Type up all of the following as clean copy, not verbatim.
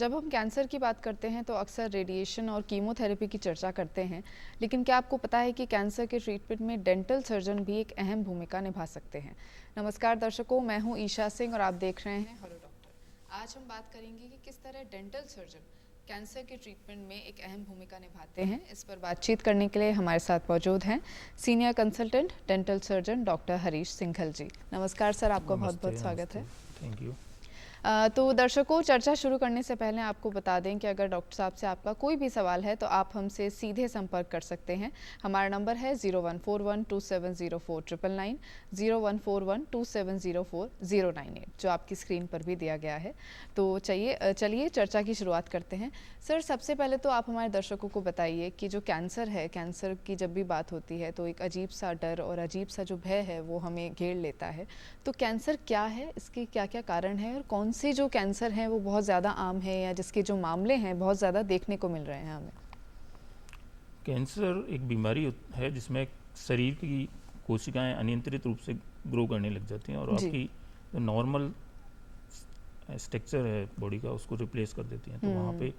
जब हम कैंसर की बात करते हैं तो अक्सर रेडिएशन और कीमोथेरेपी की चर्चा करते हैं, लेकिन क्या आपको पता है कि कैंसर के ट्रीटमेंट में डेंटल सर्जन भी एक अहम भूमिका निभा सकते हैं। नमस्कार दर्शकों, मैं हूं ईशा सिंह और आप देख रहे हैं हेलो डॉक्टर। आज हम बात करेंगे कि किस तरह डेंटल सर्जन कैंसर के ट्रीटमेंट में एक अहम भूमिका निभाते हैं। इस पर बातचीत करने के लिए हमारे साथ मौजूद हैं senior consultant dental surgeon doctor Harish Singhal ji. नमस्कार सर, आपका बहुत बहुत स्वागत है। Thank you. तो दर्शकों, चर्चा शुरू करने से पहले आपको बता दें कि अगर डॉक्टर साहब से आपका कोई भी सवाल है तो आप हमसे सीधे संपर्क कर सकते हैं। हमारा नंबर है 0141270499, 0141270498, जो आपकी स्क्रीन पर भी दिया गया है। तो चलिए चर्चा की शुरुआत करते हैं। सर, सबसे पहले तो आप हमारे दर्शकों को बताइए कि जो कैंसर है, कैंसर की जब भी बात होती है तो एक अजीब सा डर और अजीब सा जो भय है वो हमें घेर लेता है। तो कैंसर क्या है, इसके क्या क्या कारण है और कौन से जो कैंसर हैं वो बहुत ज़्यादा आम है या जिसके जो मामले हैं बहुत ज़्यादा देखने को मिल रहे हैं हमें? कैंसर एक बीमारी है जिसमें शरीर की कोशिकाएं अनियंत्रित रूप से ग्रो करने लग जाती हैं और आपकी जो नॉर्मल स्ट्रक्चर है बॉडी का उसको रिप्लेस कर देती हैं। तो वहाँ पे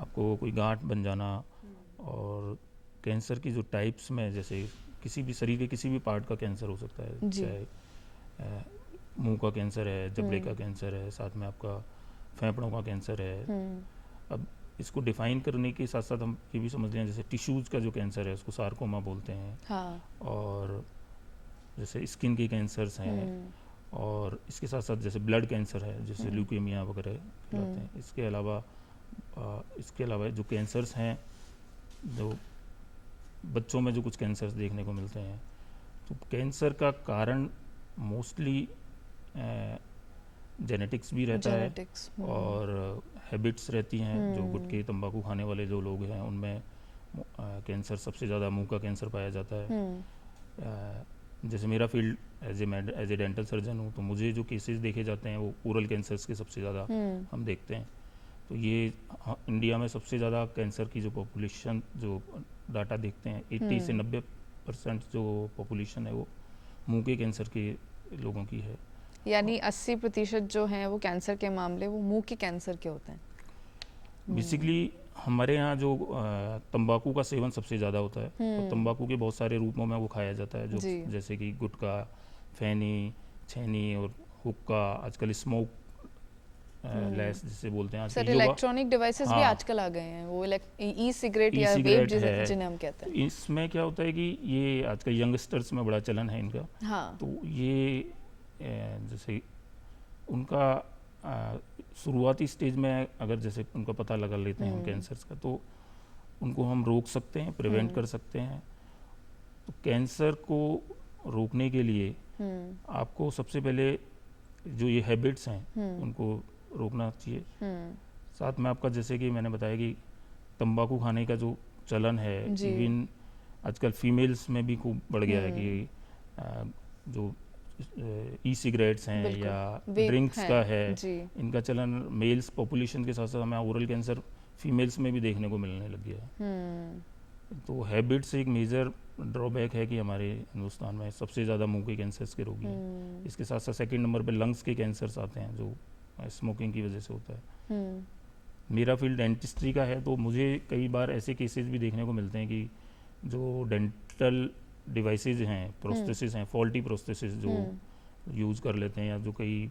आपको कोई गांठ बन जाना, और कैंसर की जो टाइप्स में जैसे किसी भी शरीर के किसी भी पार्ट का कैंसर हो सकता है, चाहे मुंह का कैंसर है, जबड़े का कैंसर है, साथ में आपका फेफड़ों का कैंसर है। अब इसको डिफाइन करने के साथ साथ हम ये भी समझ लें, जैसे टिश्यूज़ का जो कैंसर है उसको सार्कोमा बोलते हैं। हाँ। और जैसे स्किन के कैंसर्स हैं, और इसके साथ साथ जैसे ब्लड कैंसर है, जैसे ल्यूकेमिया वगैरह कहलाते हैं। इसके अलावा जो कैंसर्स हैं, जो बच्चों में जो कुछ कैंसर्स देखने को मिलते हैं, तो कैंसर का कारण मोस्टली जेनेटिक्स भी रहता है और हैबिट्स रहती हैं। जो गुटखे तंबाकू खाने वाले जो लोग हैं उनमें कैंसर सबसे ज़्यादा मुंह का कैंसर पाया जाता है। जैसे मेरा field as a dental surgeon हूँ, तो मुझे जो केसेस देखे जाते हैं वो ओरल कैंसर्स के सबसे ज़्यादा हम देखते हैं। तो ये इंडिया में सबसे ज़्यादा कैंसर की जो पॉपुलेशन, जो डाटा देखते हैं, 80 से 90% जो पॉपुलेशन है वो मुंह के कैंसर के लोगों की है। यानी 80% जो हैं वो कैंसर के मामले वो मुंह के कैंसर के होते हैं। बेसिकली हमारे यहाँ जो तंबाकू का सेवन सबसे ज़्यादा होता है, तो तंबाकू के बहुत सारे रूपों में वो खाया जाता है, जो जैसे कि गुटखा, फैनी, छैनी और हुक्का, आजकल स्मोक लेस जिसे बोलते हैं। सर, इलेक्ट्रॉनिक डिवाइसेस भी आजकल आ गए हैं, वो ई सिगरेट या वेप जिन्हें हम कहते हैं। इसमें क्या होता है कि ये आजकल यंगस्टर्स में बड़ा चलन है इनका। तो ये जैसे उनका शुरुआती स्टेज में अगर जैसे उनका पता लगा लेते हैं हम कैंसर्स का, तो उनको हम रोक सकते हैं, प्रिवेंट कर सकते हैं। तो कैंसर को रोकने के लिए आपको सबसे पहले जो ये हैबिट्स हैं उनको रोकना चाहिए। साथ में आपका, जैसे कि मैंने बताया कि तंबाकू खाने का जो चलन है, इवन आजकल फीमेल्स में भी खूब बढ़ गया है कि जो ई सिगरेट्स हैं या ड्रिंक्स का है, इनका चलन मेल्स पॉपुलेशन के साथ साथ हमें ओरल कैंसर फीमेल्स में भी देखने को मिलने लग गया है। तो हैबिट्स एक मेजर ड्रॉबैक है कि हमारे हिंदुस्तान में सबसे ज़्यादा मुंह के कैंसर्स के रोगी हैं। इसके साथ साथ सेकंड नंबर पे लंग्स के कैंसर्स आते हैं, जो स्मोकिंग की वजह से होता है। मेरा फील्ड डेंटिस्ट्री का है, तो मुझे कई बार ऐसे केसेस भी देखने को मिलते हैं कि जो डेंटल डिवाइसेज हैं, प्रोस्थेसिस हैं, फॉल्टी प्रोस्थेसिस जो यूज़ कर लेते हैं, या जो कई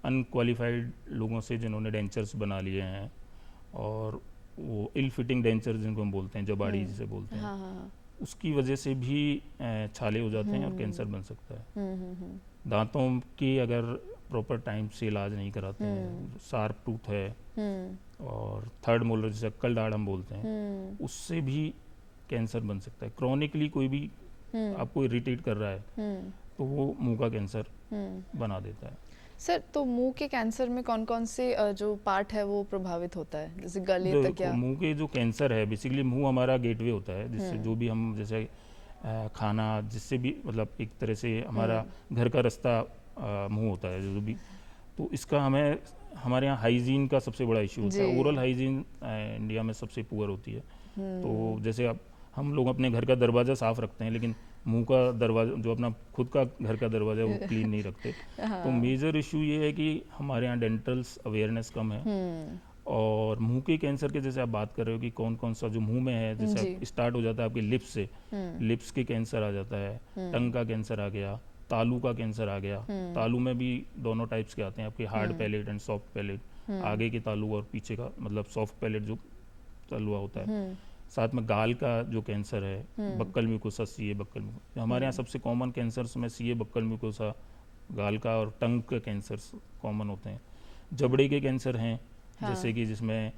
अनक्वालिफाइड लोगों से जिन्होंने डेंचर्स बना लिए हैं, और वो इल फिटिंग डेंचर जिनको हम बोलते हैं, जबाड़ी जिसे बोलते हैं, उसकी वजह से भी छाले हो जाते हैं और कैंसर बन सकता है। दांतों की अगर प्रॉपर टाइम से इलाज नहीं कराते हैं, शार्प टूथ है और थर्ड मोलर जिसे अक्कल दाढ़ हम बोलते हैं, उससे भी कैंसर बन सकता है। क्रॉनिकली कोई भी आपको इरिटेट कर रहा है तो वो मुंह का कैंसर बना देता है। सर, तो मुंह के कैंसर में कौन कौन से जो पार्ट है वो प्रभावित होता है, जैसे गले तक या? मुंह के जो कैंसर है, बेसिकली मुंह हमारा गेटवे होता है, जिससे जो भी हम जैसे खाना, जिससे भी मतलब एक तरह से हमारा घर का रास्ता मुंह होता है जो भी। तो इसका हमें हमारे यहाँ हाइजीन का सबसे बड़ा इशू होता है। ओरल हाइजीन इंडिया में सबसे पुअर होती है। तो जैसे अब हम लोग अपने घर का दरवाज़ा साफ रखते हैं, लेकिन मुंह का दरवाज़ा, जो अपना खुद का घर का दरवाज़ा है, वो क्लीन नहीं रखते। तो मेजर इशू ये है कि हमारे यहाँ डेंटल्स अवेयरनेस कम है, और और मुंह के कैंसर के जैसे आप बात कर रहे हो कि कौन कौन सा जो मुंह में है, जैसे स्टार्ट हो जाता है आपके लिप्स से, लिप्स के कैंसर आ जाता है, टंग का कैंसर आ गया, तालू का कैंसर आ गया। तालू में भी दोनों टाइप्स के आते हैं आपके, hard palate and soft palate. आगे के तालू और पीछे का, मतलब सॉफ्ट पैलेट जो तलुआ होता है। साथ में गाल का जो कैंसर है, buccal mucosa, CA buccal mucosa. हमारे यहाँ सबसे कॉमन कैंसर्स में सीए बक्कल म्यूकोसा, गाल का और टंग के कैंसर्स कॉमन होते हैं। जबड़े के कैंसर हैं, जैसे कि जिसमें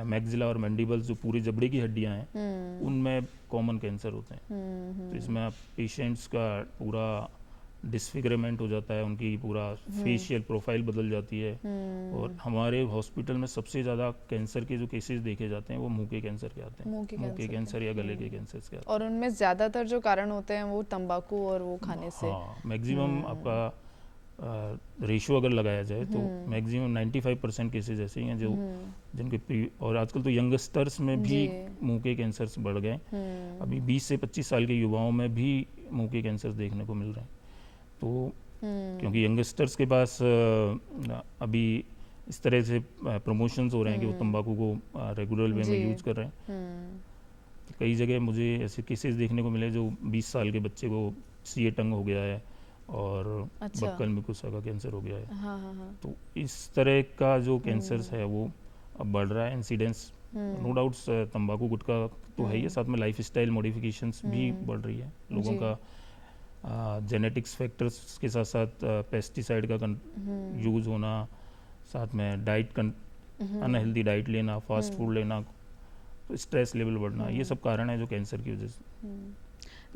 मैक्सिला और मैंडिबल्स जो पूरी जबड़े की हड्डियां हैं, उनमें कॉमन कैंसर होते हैं। तो इसमें आप पेशेंट्स का पूरा डिसफिगरमेंट हो जाता है, उनकी पूरा फेशियल प्रोफाइल बदल जाती है। और हमारे हॉस्पिटल में सबसे ज़्यादा कैंसर के जो केसेस देखे जाते हैं वो मुंह के कैंसर के आते हैं, मुंह के कैंसर या गले के कैंसर के आते हैं। और उनमें ज़्यादातर जो कारण होते हैं वो तंबाकू और वो खाने से। हाँ, मैक्सिमम आपका रेशियो अगर लगाया जाए तो मैक्सिमम 95% केसेस ऐसे ही हैं जो जिनके और आजकल तो यंगस्टर्स में भी मुंह के कैंसर्स बढ़ गए। अभी 20 से 25 साल के युवाओं में भी मुंह के कैंसर देखने को मिल रहे हैं। तो क्योंकि यंगस्टर्स के पास अभी इस तरह से प्रमोशंस हो रहे हैं कि वो तंबाकू को रेगुलर वे में यूज कर रहे हैं। तो कई जगह मुझे ऐसे केसेस देखने को मिले जो 20 साल के बच्चे को सीए टंग हो गया है और बक्कल म्यूकोसा का कैंसर हो गया है। हाँ। तो इस तरह का जो कैंसर्स है वो अब बढ़ रहा है, इंसिडेंस। नो डाउट्स तंबाकू गुटखा तो है ही, साथ में लाइफ स्टाइल मॉडिफिकेशंस भी बढ़ रही है। लोगों का जेनेटिक्स फैक्टर्स के साथ साथ पेस्टिसाइड का यूज़ होना, साथ में डाइट अनहेल्दी डाइट लेना, फास्ट फूड लेना, तो स्ट्रेस लेवल बढ़ना, ये सब कारण है जो कैंसर की वजह से।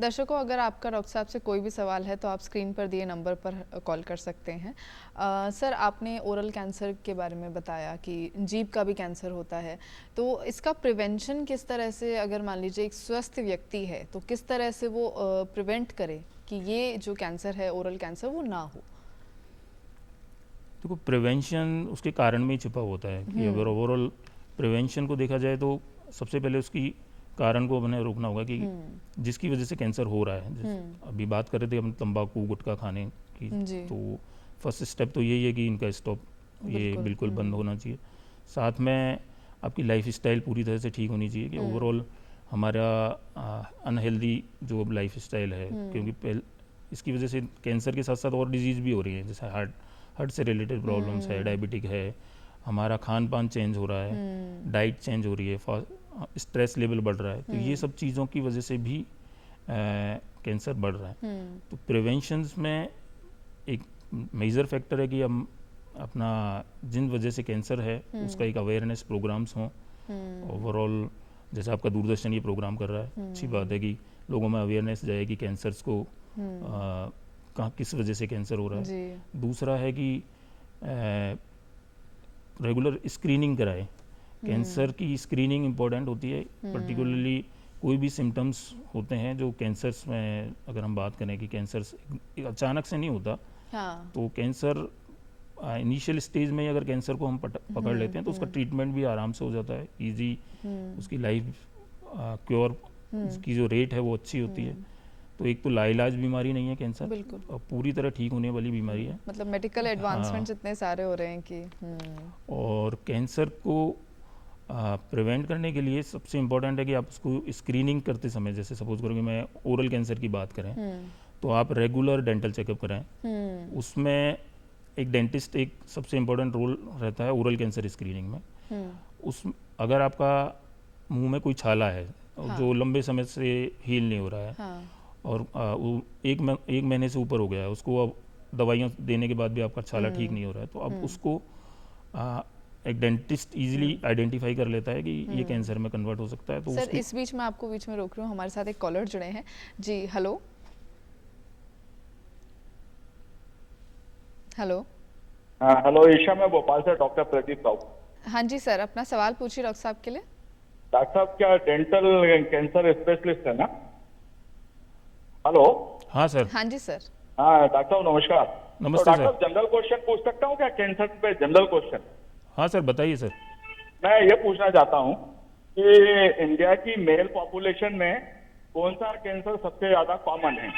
दर्शकों, अगर आपका डॉक्टर साहब से कोई भी सवाल है तो आप स्क्रीन पर दिए नंबर पर कॉल कर सकते हैं। सर, आपने ओरल कैंसर के बारे में बताया कि जीभ का भी कैंसर होता है, तो इसका प्रिवेंशन किस तरह से, अगर मान लीजिए एक स्वस्थ व्यक्ति है तो किस तरह से वो प्रिवेंट करे कि ये जो कैंसर है ओरल कैंसर वो ना हो? देखो, प्रिवेंशन उसके कारण में ही छिपा होता है कि अगर ओवरऑल प्रिवेंशन को देखा जाए तो सबसे पहले उसकी कारण को हमें रोकना होगा कि जिसकी वजह से कैंसर हो रहा है। अभी बात कर रहे थे हम तंबाकू गुटखा खाने की, तो फर्स्ट स्टेप तो यही है कि इनका स्टॉप ये बिल्कुल बंद होना चाहिए। साथ में आपकी लाइफ स्टाइल पूरी तरह से ठीक होनी चाहिए कि ओवरऑल हमारा अनहेल्दी जो लाइफ स्टाइल है, क्योंकि इसकी वजह से कैंसर के साथ साथ और डिजीज़ भी हो रही है, जैसे हार्ट से रिलेटेड प्रॉब्लम्स है, डायबिटिक है, हमारा खान पान चेंज हो रहा है, डाइट चेंज हो रही है, स्ट्रेस लेवल बढ़ रहा है। तो ये सब चीज़ों की वजह से भी कैंसर बढ़ रहा है। तो प्रिवेंशंस में एक मेजर फैक्टर है कि हम अपना जिन वजह से कैंसर है उसका एक अवेयरनेस प्रोग्राम्स हों। ओवरऑल जैसे आपका दूरदर्शन ये प्रोग्राम कर रहा है, अच्छी बात है कि लोगों में अवेयरनेस जाए कि कैंसर्स को कहाँ किस वजह से कैंसर हो रहा है। दूसरा है कि रेगुलर स्क्रीनिंग कराए। कैंसर की स्क्रीनिंग इम्पोर्टेंट होती है, पर्टिकुलरली कोई भी सिम्टम्स होते हैं जो कैंसर्स में, अगर हम बात करें कि कैंसर अचानक से नहीं होता। तो कैंसर इनिशियल स्टेज में अगर कैंसर को हम पकड़ लेते हैं तो उसका ट्रीटमेंट भी आराम से हो जाता है, इजी। उसकी लाइफ क्योर की जो रेट है वो अच्छी होती है। तो एक तो लाइलाज बीमारी नहीं है कैंसर, बिल्कुल, और पूरी तरह ठीक होने वाली बीमारी है। मतलब मेडिकल एडवांसमेंट्स इतने सारे हो रहे हैं कि और कैंसर को प्रिवेंट करने के लिए सबसे इम्पोर्टेंट है कि आप उसको स्क्रीनिंग करते समय, जैसे सपोज करो कि मैं ओरल कैंसर की बात करें तो आप रेगुलर डेंटल चेकअप कराएं। उसमें एक डेंटिस्ट एक सबसे इम्पोर्टेंट रोल रहता है ओरल कैंसर स्क्रीनिंग में। उस अगर आपका मुंह में कोई छाला है जो लंबे समय से हील नहीं हो रहा है और एक महीने से ऊपर हो गया है, उसको अब दवाइयाँ देने के बाद भी आपका छाला ठीक नहीं हो रहा है, तो अब उसको एक डेंटिस्ट इजीली आइडेंटिफाई कर लेता है कि ये कैंसर में कन्वर्ट हो सकता है। तो सर, इस बीच में आपको बीच में रोक रही हूँ, हमारे साथ एक कॉलर जुड़े हैं जी। Hello hello. हाँ हेलो ईशा, मैं भोपाल से डॉक्टर प्रदीप राव। हाँ जी सर, अपना सवाल पूछिए डॉक्टर साहब के लिए। डॉक्टर साहब क्या डेंटल कैंसर स्पेशलिस्ट है ना? हेलो। हाँ सर। हाँ जी सर। हाँ डॉक्टर साहब नमस्कार। नमस्ते तो डॉक्टर साहब जनरल क्वेश्चन पूछ सकता हूँ क्या कैंसर पे? General question. हाँ सर, बताइए सर। मैं ये पूछना चाहता हूँ कि इंडिया की मेल पॉपुलेशन में कौन सा कैंसर सबसे ज्यादा कॉमन है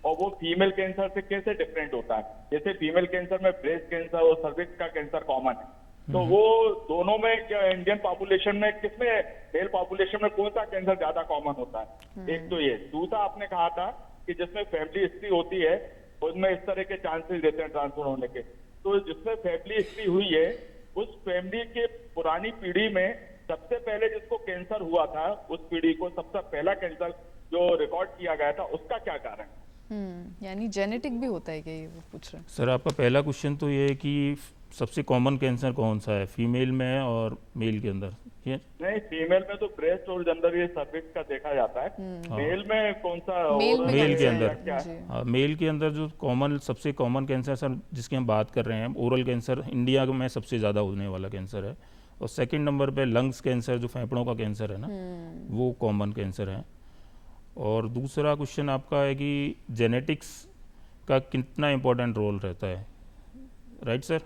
और वो फीमेल कैंसर से कैसे डिफरेंट होता है? जैसे फीमेल कैंसर में ब्रेस्ट कैंसर और सर्विक्स का कैंसर कॉमन है, तो वो दोनों में क्या इंडियन पॉपुलेशन में किसमें, मेल पॉपुलेशन में कौन सा कैंसर ज्यादा कॉमन होता है? एक तो ये। दूसरा आपने कहा था कि जिसमें फैमिली हिस्ट्री होती है उसमें इस तरह के चांसेस देते हैं ट्रांसफर होने के। तो जिसमें फैमिली हिस्ट्री हुई है उस फैमिली के पुरानी पीढ़ी में सबसे पहले जिसको कैंसर हुआ था, उस पीढ़ी को सबसे पहला कैंसर जो रिकॉर्ड किया गया था, उसका क्या कारण है? यानी जेनेटिक भी होता है क्या, ये वो पूछ रहे हैं? सर आपका पहला क्वेश्चन तो ये है कि सबसे कॉमन कैंसर कौन सा है, फीमेल में और मेल के अंदर? ये नहीं, फीमेल में तो ब्रेस्ट और जनरल ये सर्विक्स का देखा जाता है। मेल में कौन सा? मेल के अंदर क्या है? हाँ, मेल के अंदर जो सबसे कॉमन कैंसर सर जिसकी हम बात कर रहे हैं, ओरल कैंसर इंडिया में सबसे ज़्यादा होने वाला कैंसर है। और सेकंड नंबर पे लंग्स कैंसर, जो फेफड़ों का कैंसर है ना, वो कॉमन कैंसर है। और दूसरा क्वेश्चन आपका है कि जेनेटिक्स का कितना इम्पोर्टेंट रोल रहता है, राइट सर?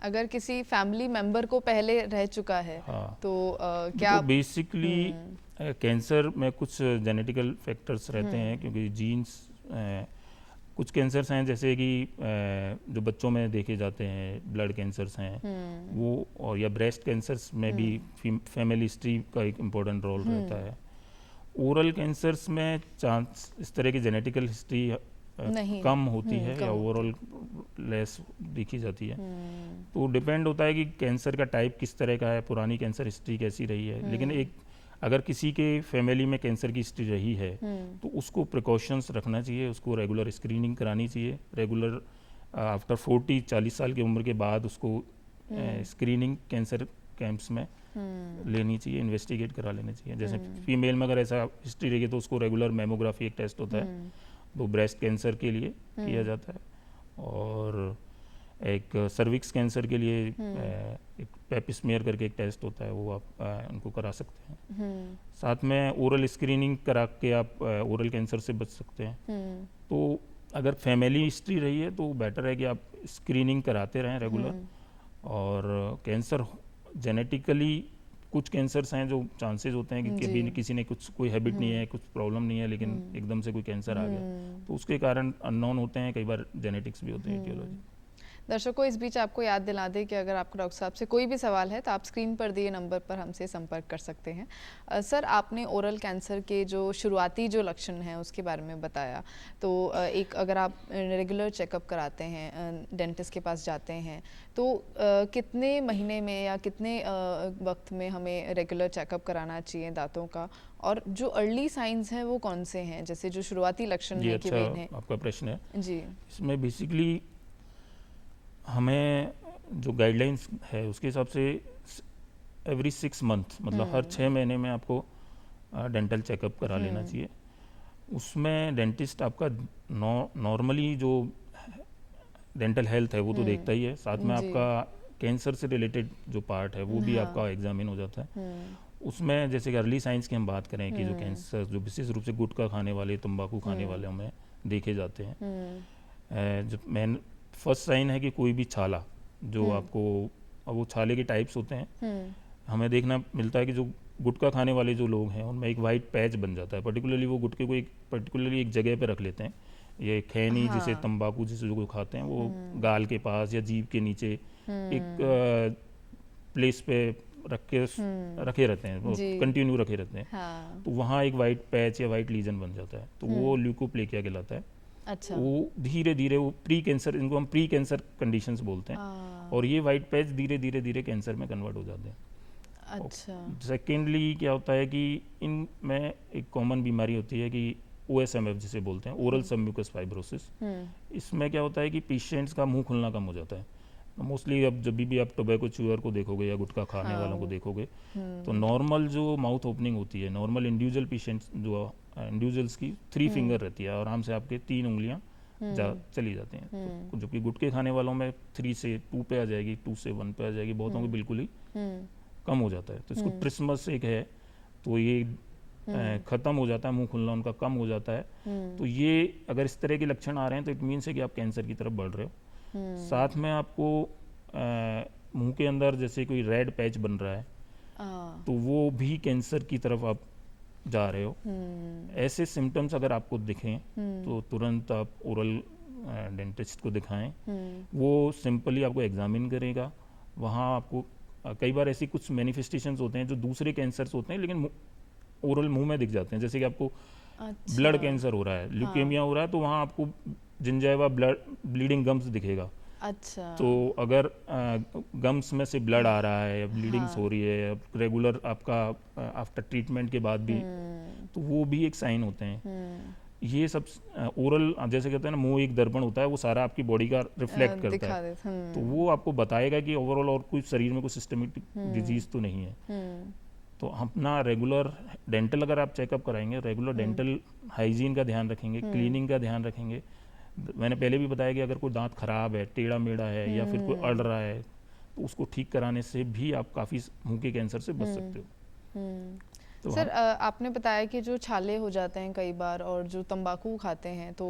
अगर किसी फैमिली मेंबर को पहले रह चुका है तो क्या तो बेसिकली कैंसर में कुछ जेनेटिकल फैक्टर्स रहते हैं, क्योंकि जीन्स कुछ कैंसर्स हैं जैसे कि जो बच्चों में देखे जाते हैं, ब्लड कैंसर्स हैं वो, और या ब्रेस्ट कैंसर्स में भी फैमिली हिस्ट्री का एक इम्पोर्टेंट रोल रहता है। ओरल कैंसर्स में चांस इस तरह की जेनेटिकल हिस्ट्री कम होती है या ओवरऑल लेस देखी जाती है। तो डिपेंड होता है कि कैंसर का टाइप किस तरह का है, पुरानी कैंसर हिस्ट्री कैसी रही है। लेकिन एक अगर किसी के फैमिली में कैंसर की हिस्ट्री रही है तो उसको प्रिकॉशंस रखना चाहिए, उसको रेगुलर स्क्रीनिंग करानी चाहिए। रेगुलर आफ्टर 40 साल की उम्र के बाद उसको स्क्रीनिंग कैंसर कैंप्स में लेनी चाहिए, इन्वेस्टिगेट करा लेना चाहिए। जैसे फीमेल में अगर ऐसा हिस्ट्री रही है तो उसको रेगुलर मेमोग्राफी एक टेस्ट होता है, तो ब्रेस्ट कैंसर के लिए किया जाता है, और एक सर्विक्स कैंसर के लिए एक पेपिस्मियर करके एक टेस्ट होता है, वो आप उनको करा सकते हैं। साथ में ओरल स्क्रीनिंग करा के आप ओरल कैंसर से बच सकते हैं। तो अगर फैमिली हिस्ट्री रही है तो बेटर है कि आप स्क्रीनिंग कराते रहें रेगुलर। और कैंसर जेनेटिकली कुछ कैंसर्स हैं जो चांसेस होते हैं कि कभी किसी ने कोई हैबिट नहीं है, कुछ प्रॉब्लम नहीं है, लेकिन एकदम से कोई कैंसर आ गया, तो उसके कारण अननोन होते हैं, कई बार जेनेटिक्स भी होते हैं, ईटियोलॉजी। दर्शकों, इस बीच आपको याद दिला दें कि अगर आपको डॉक्टर साहब से कोई भी सवाल है तो आप स्क्रीन पर दिए नंबर पर हमसे संपर्क कर सकते हैं। सर, आपने ओरल कैंसर के जो शुरुआती जो लक्षण हैं उसके बारे में बताया, तो एक अगर आप रेगुलर चेकअप कराते हैं, डेंटिस्ट के पास जाते हैं, तो कितने महीने में या कितने वक्त में हमें रेगुलर चेकअप कराना चाहिए दांतों का, और जो अर्ली साइंस हैं वो कौन से हैं, जैसे जो शुरुआती लक्षण हैं कि वेन है? आपका प्रश्न है जी। इसमें बेसिकली हमें जो गाइडलाइंस है उसके हिसाब से एवरी 6 मंथ, मतलब हर 6 महीने में आपको डेंटल चेकअप करा लेना चाहिए। उसमें डेंटिस्ट आपका नॉर्मली जो डेंटल हेल्थ है वो तो देखता ही है, साथ में आपका कैंसर से रिलेटेड जो पार्ट है वो भी आपका एग्जामिन हो जाता है। उसमें जैसे कि अर्ली साइंस की हम बात करें कि जो कैंसर जो विशेष रूप से गुटखा खाने वाले, तंबाकू खाने वाले में देखे जाते हैं। जो मेन फर्स्ट साइन है कि कोई भी छाला जो आपको, अब वो छाले के टाइप्स होते हैं, हमें देखना मिलता है कि जो गुटखा खाने वाले जो लोग हैं उनमें एक वाइट पैच बन जाता है। पर्टिकुलरली वो गुटखे को एक पर्टिकुलरली एक जगह पे रख लेते हैं। ये खैनी जिसे तंबाकू जिसे जो खाते हैं वो गाल के पास या जीभ के नीचे एक प्लेस पे रखे रहते हैं, वो कंटिन्यू रखे रहते हैं। हाँ। तो वहाँ एक वाइट पैच या वाइट लीजन बन जाता है, तो वो ल्यूकोप्लेकिया कहलाता है। अच्छा। वो धीरे धीरे वो प्री कैंसर, इनको हम प्री कैंसर कंडीशंस बोलते हैं, और ये वाइट पैच धीरे धीरे धीरे कैंसर में कन्वर्ट हो जाते हैं। अच्छा। सेकेंडली क्या होता है कि इनमें एक कॉमन बीमारी होती है कि OSMF जिसे बोलते हैं, ओरल सबम्यूकस फाइब्रोसिस। इसमें क्या होता है कि पेशेंट्स का मुंह खुलना कम हो जाता है। मोस्टली अब जब भी आप टोबैको च्यूअर को देखोगे या गुटखा खाने वालों को देखोगे, तो नॉर्मल जो माउथ ओपनिंग होती है, नॉर्मल इंडिविजुअल पेशेंट्स जो इंडिविजुअल्स की 3 फिंगर रहती है, आराम से आपके 3 उंगलियां चली जाती हैं। तो जबकि गुटखे खाने वालों में 3 से 2 पे आ जाएगी, 2 से 1 पे आ जाएगी, बहुतों की बिल्कुल ही कम हो जाता है। तो इसको ट्रिस्मस एक है, तो ये खत्म हो जाता है, मुंह खुलना उनका कम हो जाता है। तो ये अगर इस तरह के लक्षण आ रहे हैं तो इट मीन्स है कि आप कैंसर की तरफ बढ़ रहे हो। साथ में आपको मुंह के अंदर जैसे कोई रेड पैच बन रहा है, तो वो भी कैंसर की तरफ आप जा रहे हो। ऐसे सिम्टम्स अगर आपको दिखें तो तुरंत आप ओरल डेंटिस्ट को दिखाएं। वो सिंपली आपको एग्जामिन करेगा, वहाँ आपको कई बार ऐसी कुछ मैनिफेस्टेशंस होते हैं जो दूसरे कैंसर्स होते हैं लेकिन ओरल मुंह में दिख जाते हैं। जैसे कि आपको ब्लड कैंसर हो रहा है, ल्यूकेमिया हो रहा है, तो वहाँ आपको जिंजाइवा ब्लीडिंग गम्स दिखेगा। अच्छा। तो अगर गम्स में से ब्लड आ रहा है या ब्लीडिंग्स हो रही है रेगुलर आपका आफ्टर ट्रीटमेंट के बाद भी, तो वो भी एक साइन होते हैं। ये सब ओरल, जैसे कहते हैं ना मुंह एक दर्पण होता है, वो सारा आपकी बॉडी का रिफ्लेक्ट करता है, तो वो आपको बताएगा कि ओवरऑल और कोई शरीर में कोई सिस्टमिक डिजीज तो नहीं है। तो अपना रेगुलर डेंटल अगर आप चेकअप कराएंगे, रेगुलर डेंटल हाइजीन का ध्यान रखेंगे, क्लीनिंग का ध्यान रखेंगे। मैंने पहले भी बताया कि अगर कोई दांत खराब है, टेढ़ा मेढ़ा है या फिर कोई अड़ रहा है, तो उसको ठीक कराने से भी आप काफ़ी मुंह के कैंसर से बच सकते हो। तो सर आपने बताया कि जो छाले हो जाते हैं कई बार और जो तंबाकू खाते हैं तो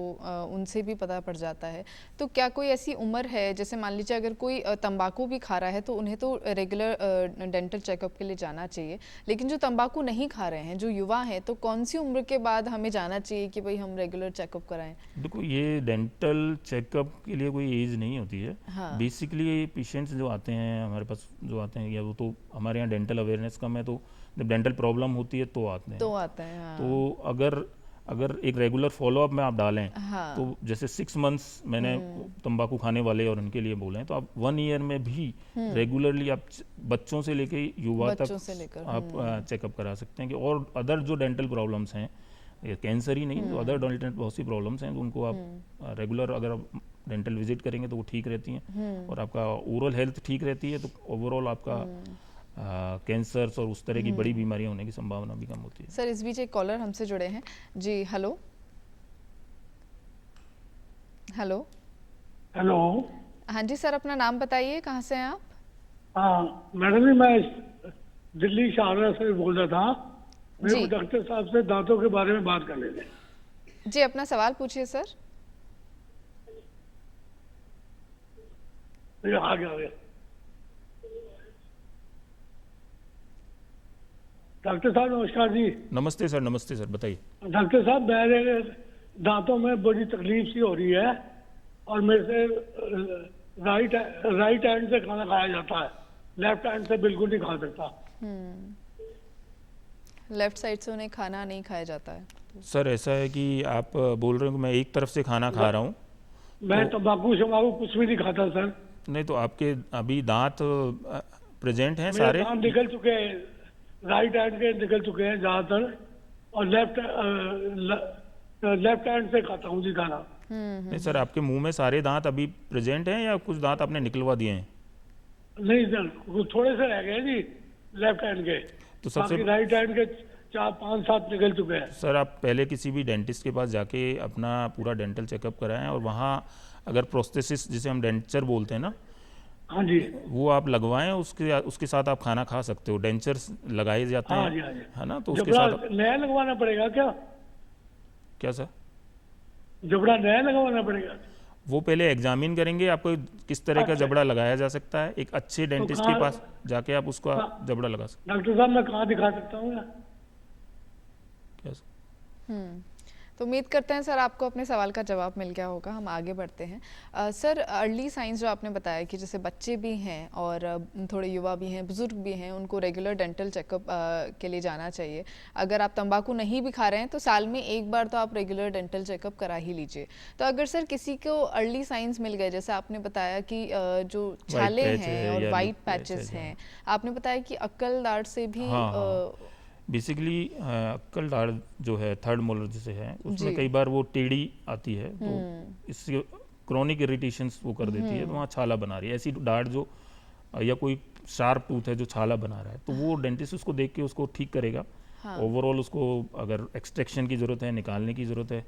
उनसे भी पता पड़ जाता है, तो क्या कोई ऐसी उम्र है, जैसे मान लीजिए अगर कोई तंबाकू भी खा रहा है तो उन्हें तो रेगुलर डेंटल चेकअप के लिए जाना चाहिए, लेकिन जो तंबाकू नहीं खा रहे हैं, जो युवा हैं, तो कौन सी उम्र के बाद हमें जाना चाहिए कि भाई हम रेगुलर चेकअप कराएं? देखो, ये डेंटल चेकअप के लिए कोई एज नहीं होती है। बेसिकली पेशेंट्स जो आते हैं हमारे पास, जो आते हैं, या वो तो हमारे यहाँ डेंटल अवेयरनेस कम है, तो जब डेंटल प्रॉब्लम होती है तो आते हैं। तो अगर एक रेगुलर फॉलोअप में आप डालें, तो जैसे 6 मंथ्स मैंने तंबाकू खाने वाले और उनके लिए बोले हैं, तो आप 1 ईयर में भी रेगुलरली आप बच्चों से लेके युवा तक आप चेकअप करा सकते हैं। कि और अदर जो डेंटल प्रॉब्लम्स हैं, कैंसर ही नहीं, जो अदर डेंटल बहुत सी प्रॉब्लम्स हैं, उनको आप रेगुलर अगर आप डेंटल विजिट करेंगे तो वो ठीक रहती हैं, और आपका ओरल हेल्थ ठीक रहती है, तो ओवरऑल आपका कैंसर्स और उस तरह की बड़ी बीमारियां होने की संभावना भी कम होती है। सर इस बीच एक कॉलर हमसे जुड़े हैं जी। Hello hello hello. हाँ जी सर, अपना नाम बताइए, कहाँ से हैं आप? हाँ मैडम जी, मैं दिल्ली शाहरा से बोल रहा था। मेरे को डॉक्टर साहब से दांतों के बारे में बात करनी थी। जी, अपना सवाल पूछिए सर। आ गया। डॉक्टर साहब नमस्कार जी। नमस्ते सर। नमस्ते सर, बताइए। डॉक्टर साहब, मेरे दांतों में बड़ी तकलीफ सी हो रही है और मेरे से राइट हैंड से खाना खाया जाता है, लेफ्ट हैंड से बिल्कुल नहीं खा सकता। लेफ्ट साइड से उन्हें खाना नहीं खाया जाता है। सर ऐसा है कि आप बोल रहे हो कि मैं एक तरफ से खाना खा रहा हूँ। मैं तंबाकू शंबाकू कुछ भी नहीं खाता सर। नहीं, तो आपके अभी दांत प्रेजेंट हैं सारे? दांत निकल चुके हैं, राइट हैंड के निकल चुके हैं ज़्यादातर, और लेफ्ट हैंड से खाता हूँ जी खाना। नहीं सर, आपके मुंह में सारे दांत अभी प्रेजेंट हैं या कुछ दांत आपने निकलवा दिए हैं? नहीं सर, कुछ थोड़े से रह गए जी लेफ्ट हैंड के, तो सबसे राइट हैंड के 4-5-7 निकल चुके हैं। सर आप पहले किसी भी डेंटिस्ट के पास जाके अपना पूरा डेंटल चेकअप कराएं, और वहाँ अगर प्रोस्थेसिस जिसे हम डेंचर बोलते हैं ना, हाँ जी, वो आप लगवाएं, उसके साथ आप खाना खा सकते हो। डेंचर्स लगाए जाते हैं, है ना, तो उसके साथ नया लगवाना पड़ेगा क्या? क्या सर? जबड़ा नया लगवाना पड़ेगा? वो पहले एग्जामिन करेंगे आपको किस तरह का जबड़ा लगाया जा सकता है। एक अच्छे डेंटिस्ट के पास जाके आप उसका जबड़ा लगा सकते। डॉक्टर साहब मैं कहाँ दिखा सकता हूँ? क्या सर? तो उम्मीद करते हैं सर आपको अपने सवाल का जवाब मिल गया होगा। हम आगे बढ़ते हैं। सर अर्ली साइंस जो आपने बताया कि जैसे बच्चे भी हैं और थोड़े युवा भी हैं, बुजुर्ग भी हैं, उनको रेगुलर डेंटल चेकअप के लिए जाना चाहिए। अगर आप तंबाकू नहीं भी खा रहे हैं तो साल में एक बार तो आप रेगुलर डेंटल चेकअप करा ही लीजिए। तो अगर सर किसी को अर्ली साइंस मिल गए, जैसे आपने बताया कि जो छाले हैं और वाइट पैचेस हैं, आपने बताया कि अक्कल दाढ़ से भी बेसिकली अक्कल दाढ़ जो है, थर्ड मोलर जिसे है, उसमें कई बार वो टेढ़ी आती है, तो इससे क्रॉनिक इरिटेशंस वो कर देती है, तो वहाँ छाला बना रही है। ऐसी दाढ़ जो, या कोई शार्प टूथ है जो छाला बना रहा है, तो वो डेंटिस्ट उसको देख के उसको ठीक करेगा। ओवरऑल उसको अगर एक्सट्रैक्शन की ज़रूरत है, निकालने की ज़रूरत है,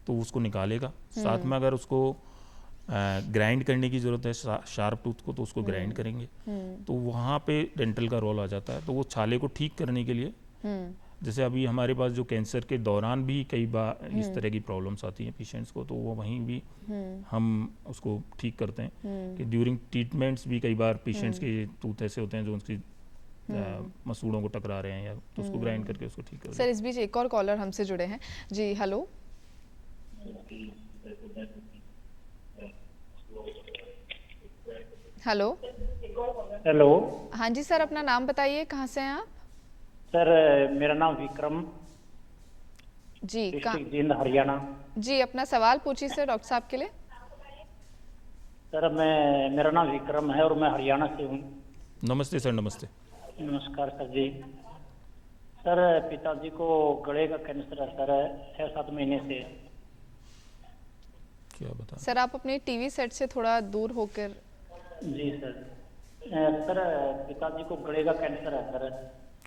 तो उसको निकालेगा। साथ में अगर उसको ग्राइंड करने की ज़रूरत है शार्प टूथ को, तो उसको ग्राइंड करेंगे। तो वहाँ पे डेंटल का रोल आ जाता है। तो वो छाले को ठीक करने के लिए, जैसे अभी हमारे पास जो कैंसर के दौरान भी कई बार इस तरह की प्रॉब्लम्स आती हैं पेशेंट्स को, तो वो वहीं भी हम उसको ठीक करते हैं। कि ड्यूरिंग ट्रीटमेंट्स भी कई बार पेशेंट्स के टूथ ऐसे होते हैं जो उनकी मसूड़ों को टकरा रहे हैं, या तो उसको ग्राइंड करके उसको ठीक कर। सर इस बीच एक और कॉलर हमसे जुड़े हैं जी। हेलो हेलो हेलो हाँ जी सर, अपना नाम बताइए, कहाँ से हैं आप? सर, मेरा नाम विक्रम, जी डिस्ट्रिक्ट जींद, हरियाणा। जी, अपना सवाल पूछिए सर डॉक्टर साहब के लिए। सर, मेरा नाम विक्रम है और मैं हरियाणा से हूँ। नमस्ते सर, नमस्ते। नमस्कार सर जी। सर, पिताजी को गले का कैंसर है सर, 6-7 महीने से। क्या बता सर आप अपने टीवी सेट से थोड़ा दूर होकर। जी सर। सर, पिताजी को गले का कैंसर है सर,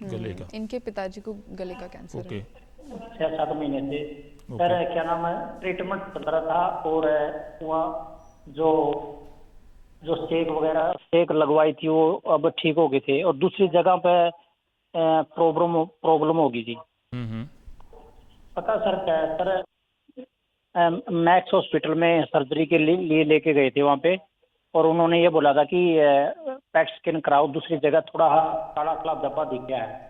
गले का? इनके पिताजी को गले का कैंसर ओके। है। 6-7 महीने से। सर, क्या नाम है, ट्रीटमेंट चल रहा था और वहाँ जो जो सेक लगवाई थी वो अब ठीक हो गई थी और दूसरी जगह पे प्रॉब्लम होगी जी। पता सर क्या है सर, मैक्स हॉस्पिटल में सर्जरी के लिए लेके गए थे वहाँ पे, और उन्होंने ये बोला था कि पेट स्कैन कराओ, दूसरी जगह थोड़ा काला काला धब्बा दिख गया है।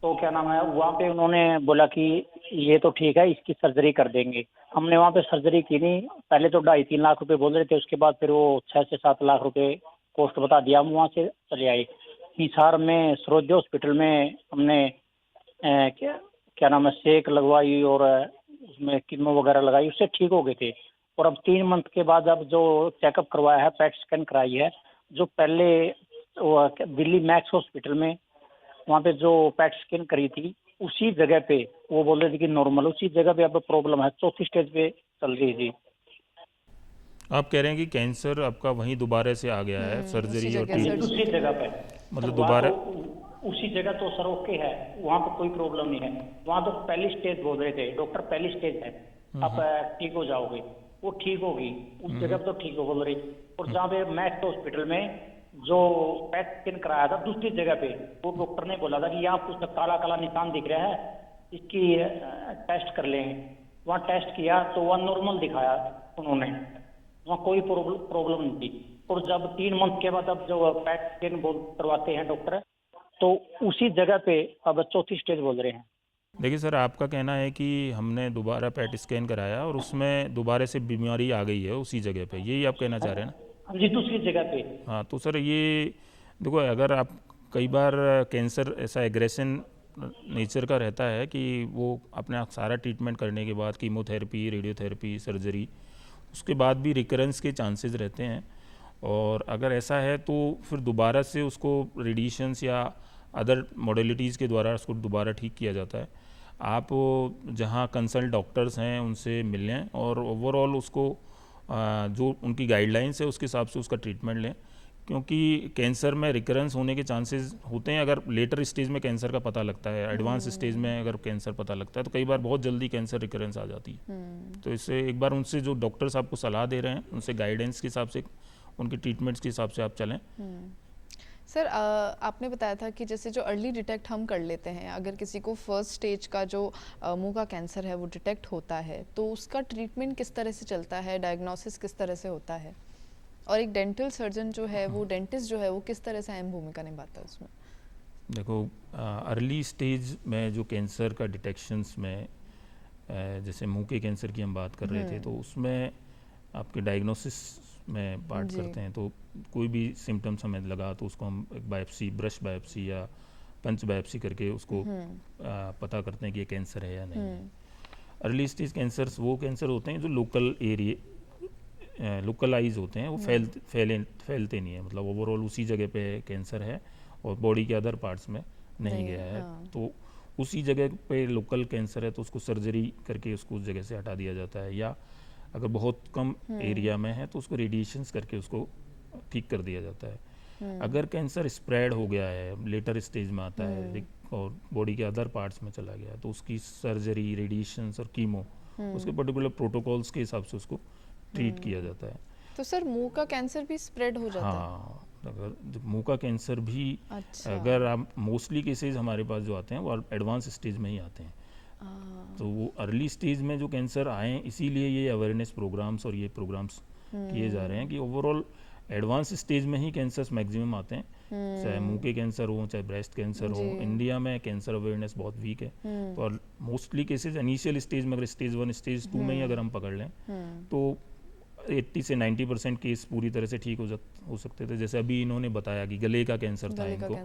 तो क्या नाम है, वहाँ पे उन्होंने बोला कि ये तो ठीक है, इसकी सर्जरी कर देंगे। हमने वहाँ पे सर्जरी की नहीं, पहले तो 2.5-3 लाख रुपए बोल रहे थे, उसके बाद फिर वो 6 से 7 लाख रुपए कॉस्ट बता दिया, हम वहाँ से चले आए। हिसार में सरोज हॉस्पिटल में हमने क्या नाम है, सेक लगवाई और उसमें कीमो वगैरह लगाई, उससे ठीक हो गए थे। और अब 3 मंथ के बाद अब जो चेकअप करवाया है, पेट स्कैन कराई है, जो पहले दिल्ली मैक्स हॉस्पिटल में वहाँ पे जो पेट स्कैन करी थी उसी जगह पे वो बोल रहे थे कि नॉर्मल, उसी जगह पे अब प्रॉब्लम है, 4थी स्टेज पे चल रही है जी। आप कह रहे हैं कि कैंसर आपका वहीं दोबारा से आ गया है, उसी सर्जरी और जगह ट्रीट, दूसरी जगह पे मतलब वहाँ दोबारा? तो उसी जगह तो सर ओके है, वहाँ पे कोई प्रॉब्लम नहीं है। वहाँ तो पहली स्टेज बोल रहे थे डॉक्टर, पहली स्टेज है, आप ठीक हो जाओगे। वो ठीक होगी, उस जगह पे तो ठीक हो बोल रही। और जहाँ पे मैक्स हॉस्पिटल में जो पेट स्कैन कराया था दूसरी जगह पे, वो डॉक्टर ने बोला था कि यहाँ कुछ काला काला निशान दिख रहा है, इसकी टेस्ट कर लेंगे। वहाँ टेस्ट किया तो वहाँ नॉर्मल दिखाया उन्होंने, वहाँ कोई प्रॉब्लम नहीं थी। और जब 3 मंथ के बाद अब जो पेट स्कैन करवाते हैं डॉक्टर, तो उसी जगह पे अब 4थी स्टेज बोल रहे हैं। देखिए सर, आपका कहना है कि हमने दोबारा पेट स्कैन कराया और उसमें दोबारा से बीमारी आ गई है उसी जगह पे, यही आप कहना चाह रहे हैं ना? हाँ जी, दूसरी जगह पे। हाँ, तो सर ये देखो, अगर आप कई बार कैंसर ऐसा एग्रेशन नेचर का रहता है कि वो अपना सारा ट्रीटमेंट करने के बाद कीमोथेरेपी, रेडियोथेरेपी, सर्जरी, उसके बाद भी रिकरेंस के चांसेस रहते हैं। और अगर ऐसा है तो फिर दोबारा से उसको रेडिएशंस या अदर मॉडलिटीज़ के द्वारा उसको दोबारा ठीक किया जाता है। आप जहाँ कंसल्ट डॉक्टर्स हैं उनसे मिलें और ओवरऑल उसको जो उनकी गाइडलाइंस है उसके हिसाब से उसका ट्रीटमेंट लें, क्योंकि कैंसर में रिकरेंस होने के चांसेस होते हैं। अगर लेटर स्टेज में कैंसर का पता लगता है, एडवांस स्टेज में अगर कैंसर पता लगता है, तो कई बार बहुत जल्दी कैंसर रिकरेंस आ जाती है। तो इससे एक बार उनसे, जो डॉक्टर्स आपको सलाह दे रहे हैं, उनसे गाइडेंस के हिसाब से, उनके ट्रीटमेंट्स के हिसाब से आप चलें। सर आपने बताया था कि जैसे जो अर्ली डिटेक्ट हम कर लेते हैं, अगर किसी को फर्स्ट स्टेज का जो मुंह का कैंसर है वो डिटेक्ट होता है, तो उसका ट्रीटमेंट किस तरह से चलता है, डायग्नोसिस किस तरह से होता है, और एक डेंटल सर्जन जो है वो, डेंटिस्ट जो है वो किस तरह से अहम भूमिका निभाता है उसमें? देखो, अर्ली स्टेज में जो कैंसर का डिटेक्शंस में, जैसे मुंह के कैंसर की हम बात कर रहे थे, तो उसमें आपके डायग्नोसिस में पार्ट करते हैं। तो कोई भी सिम्टम्स हमें लगा तो उसको हम एक बायोप्सी, ब्रश बायोप्सी या पंच बायोप्सी करके उसको पता करते हैं कि ये कैंसर है या नहीं है। अर्ली स्टेज कैंसर्स वो कैंसर होते हैं जो लोकलाइज होते हैं, वो फैलते नहीं है, मतलब ओवरऑल उसी जगह पे कैंसर है और बॉडी के अदर पार्ट्स में नहीं गया है। तो उसी जगह पे लोकल कैंसर है तो उसको सर्जरी करके उसको उस जगह से हटा दिया जाता है, या अगर बहुत कम एरिया में है तो उसको रेडिएशंस करके उसको ठीक कर दिया जाता है। अगर कैंसर स्प्रेड हो गया है, लेटर स्टेज में आता है और बॉडी के अदर पार्ट्स में चला गया है, तो उसकी सर्जरी, रेडिएशंस और कीमो, उसके पर्टिकुलर प्रोटोकॉल्स के हिसाब से उसको ट्रीट किया जाता है। तो सर मुंह का कैंसर भी स्प्रेड हो जाता है? हाँ, अगर मुंह का कैंसर भी, अगर आप मोस्टली केसेस हमारे पास जो आते हैं वो एडवांस स्टेज में ही आते हैं। तो वो अर्ली स्टेज में जो कैंसर आए, इसीलिए ये अवेयरनेस प्रोग्राम्स और ये प्रोग्राम्स किए जा रहे हैं कि ओवरऑल एडवांस स्टेज में ही कैंसर्स मैक्सिमम आते हैं, चाहे मुंह के कैंसर हो, चाहे ब्रेस्ट कैंसर हो। इंडिया में कैंसर अवेयरनेस बहुत वीक है, तो और मोस्टली केसेस इनिशियल स्टेज में, अगर स्टेज 1 स्टेज 2 में ही अगर हम पकड़ लें तो 80 से 90% केस पूरी तरह से ठीक हो सकते थे। जैसे अभी इन्होंने बताया कि गले का कैंसर था इनको,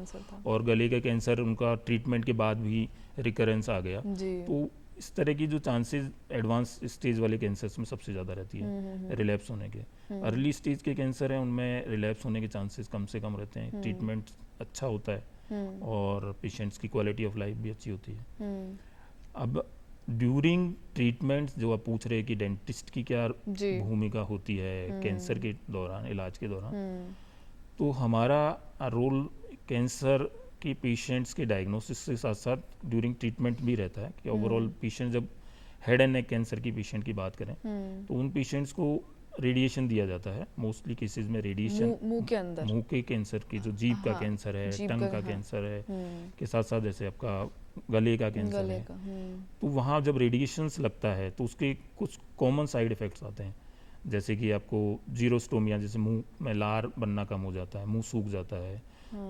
और गले का कैंसर उनका ट्रीटमेंट के बाद भी रिकरेंस आ गया। तो इस तरह की जो चांसेस एडवांस स्टेज वाले कैंसर्स में सबसे ज़्यादा रहती है रिलैप्स होने के। अर्ली स्टेज के कैंसर हैं उनमें रिलैप्स होने के चांसेस कम से कम रहते हैं, ट्रीटमेंट अच्छा होता है और पेशेंट्स की क्वालिटी ऑफ लाइफ भी अच्छी होती है। अब ड्यूरिंग ट्रीटमेंट जो आप पूछ रहे हैं कि डेंटिस्ट की क्या भूमिका होती है कैंसर के दौरान, इलाज के दौरान, तो हमारा रोल कैंसर कि पेशेंट्स के डायग्नोसिस के साथ साथ ड्यूरिंग ट्रीटमेंट भी रहता है कि ओवरऑल पेशेंट, जब हेड एंड नेक कैंसर की पेशेंट की बात करें तो उन पेशेंट्स को रेडिएशन दिया जाता है। मोस्टली केसेस में रेडिएशन मुंह के अंदर, मुंह के कैंसर की जो जीभ का कैंसर है, टंग का कैंसर है के साथ साथ जैसे आपका गले का कैंसर है, तो वहाँ जब रेडिएशंस लगता है तो उसके कुछ कॉमन साइड इफेक्ट्स आते हैं, जैसे कि आपको जीरोस्टोमिया, जैसे मुंह में लार बनना कम हो जाता है, मुंह सूख जाता है,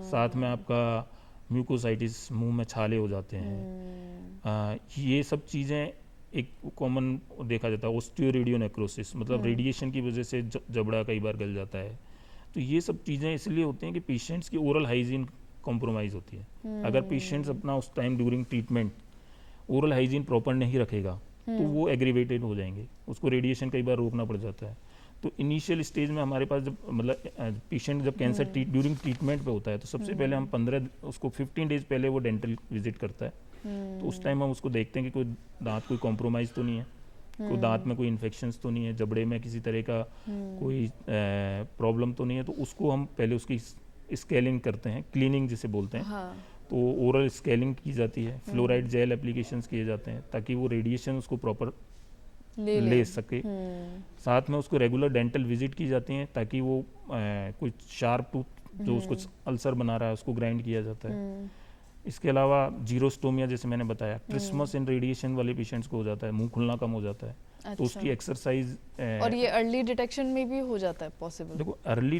साथ में आपका म्यूकोसाइटिस, मुंह में छाले हो जाते हैं। ये सब चीज़ें एक कॉमन देखा जाता है। ऑस्टियोरेडियोनेक्रोसिस, मतलब रेडिएशन की वजह से जबड़ा कई बार गल जाता है। तो ये सब चीज़ें इसलिए होती हैं कि पेशेंट्स की ओरल हाइजीन कॉम्प्रोमाइज़ होती है। अगर पेशेंट्स अपना उस time during treatment oral hygiene proper नहीं रखेगा तो वो एग्रीवेटेड हो जाएंगे, उसको रेडिएशन कई बार रोकना पड़ जाता है। तो इनिशियल स्टेज में हमारे पास जब मतलब पेशेंट जब कैंसर ड्यूरिंग ट्रीटमेंट पे होता है तो सबसे पहले हम 15 डेज पहले वो डेंटल विजिट करता है। तो उस टाइम हम उसको देखते हैं कि कोई दांत कोई कॉम्प्रोमाइज़ तो नहीं है, कोई दांत में कोई इन्फेक्शंस तो नहीं है, जबड़े में किसी तरह का कोई प्रॉब्लम तो नहीं है। तो उसको हम पहले उसकी स्केलिंग करते हैं, क्लीनिंग जिसे बोलते हैं। तो ओरल स्केलिंग की जाती है, फ्लोराइड जेल एप्लीकेशंस किए जाते हैं ताकि वो रेडिएशन उसको प्रॉपर ले सके। साथ में उसको रेगुलर डेंटल विजिट की जाती हैं ताकि वो कोई शार्प टूथ जो उसको अल्सर बना रहा है उसको ग्राइंड किया जाता है। इसके अलावा जीरोस्टोमिया जैसे मैंने बताया, ट्रिस्मस इन रेडिएशन वाले पेशेंट्स को हो जाता है, मुंह खुलना कम हो जाता है। अच्छा। तो उसकी एक्सरसाइज और ये अर्ली डिटेक्शन में भी हो जाता है पॉसिबल? देखो अर्ली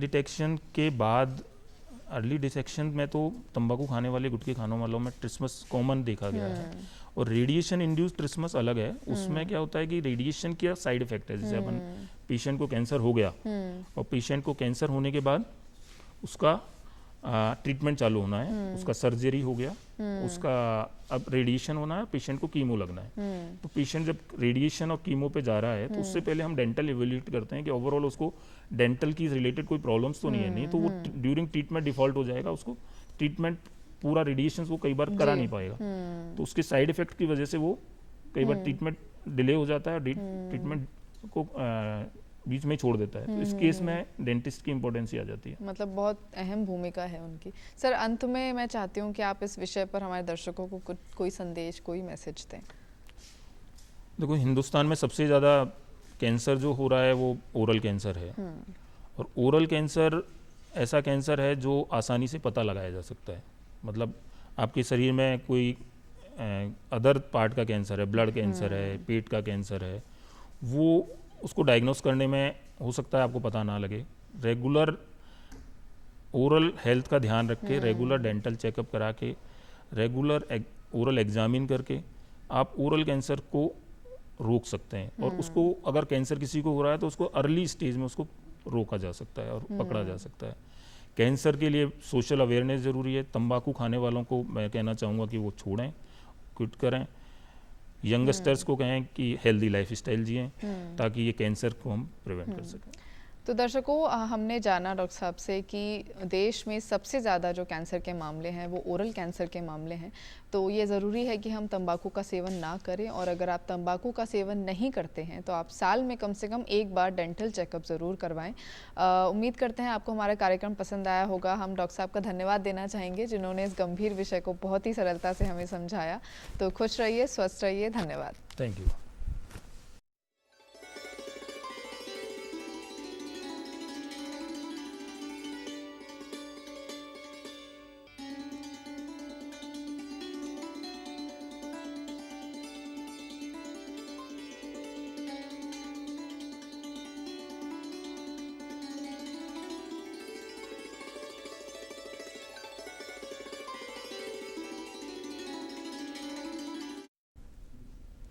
डिटेक्शन के बाद, अर्ली डिटेक्शन में तो तंबाकू खाने वाले, गुटखे खाने वालों में ट्रिस्मस कॉमन देखा गया है, और रेडिएशन इंड्यूस्ड ट्रिस्मस अलग है। उसमें क्या होता है कि रेडिएशन का साइड इफेक्ट है, जैसे अपन पेशेंट को कैंसर हो गया और पेशेंट को कैंसर होने के बाद उसका ट्रीटमेंट चालू होना है, उसका सर्जरी हो गया, उसका अब रेडिएशन होना है, पेशेंट को कीमो लगना है। तो पेशेंट जब रेडिएशन और कीमो पे जा रहा है तो उससे पहले हम डेंटल इवेल्यूएट करते हैं कि ओवरऑल उसको डेंटल की रिलेटेड कोई प्रॉब्लम्स तो नहीं है, नहीं तो वो ड्यूरिंग ट्रीटमेंट डिफॉल्ट हो जाएगा, उसको ट्रीटमेंट पूरा रेडिएशन वो कई बार करा नहीं पाएगा। तो उसके साइड इफेक्ट की वजह से वो कई बार ट्रीटमेंट डिले हो जाता है, ट्रीटमेंट को बीच में छोड़ देता है। तो इस केस में डेंटिस्ट की इंपॉर्टेंस ही आ जाती है। मतलब बहुत अहम भूमिका है उनकी। सर, अंत में मैं चाहती हूँ कि आप इस विषय पर हमारे दर्शकों को कोई संदेश, कोई मैसेज दें। देखो, हिंदुस्तान में सबसे ज़्यादा कैंसर जो हो रहा है वो ओरल कैंसर है, और ओरल कैंसर ऐसा कैंसर है जो आसानी से पता लगाया जा सकता है। मतलब आपके शरीर में कोई अदर पार्ट का कैंसर है, ब्लड कैंसर है, पेट का कैंसर है, वो उसको डायग्नोस करने में हो सकता है आपको पता ना लगे। रेगुलर ओरल हेल्थ का ध्यान रख के, रेगुलर डेंटल चेकअप करा के, रेगुलर ओरल एग्जामिन करके आप ओरल कैंसर को रोक सकते हैं। और उसको अगर कैंसर किसी को हो रहा है तो उसको अर्ली स्टेज में उसको रोका जा सकता है और पकड़ा जा सकता है। कैंसर के लिए सोशल अवेयरनेस ज़रूरी है। तंबाकू खाने वालों को मैं कहना चाहूँगा कि वो छोड़ें, क्विट करें। यंगस्टर्स को कहें कि हेल्दी लाइफस्टाइल जिएं ताकि ये कैंसर को हम प्रिवेंट कर सकें। तो दर्शकों, हमने जाना डॉक्टर साहब से कि देश में सबसे ज़्यादा जो कैंसर के मामले हैं वो ओरल कैंसर के मामले हैं। तो ये ज़रूरी है कि हम तंबाकू का सेवन ना करें, और अगर आप तंबाकू का सेवन नहीं करते हैं तो आप साल में कम से कम एक बार डेंटल चेकअप ज़रूर करवाएं। उम्मीद करते हैं आपको हमारा कार्यक्रम पसंद आया होगा। हम डॉक्टर साहब का धन्यवाद देना चाहेंगे जिन्होंने इस गंभीर विषय को बहुत ही सरलता से हमें समझाया। तो खुश रहिए, स्वस्थ रहिए, धन्यवाद। Thank you.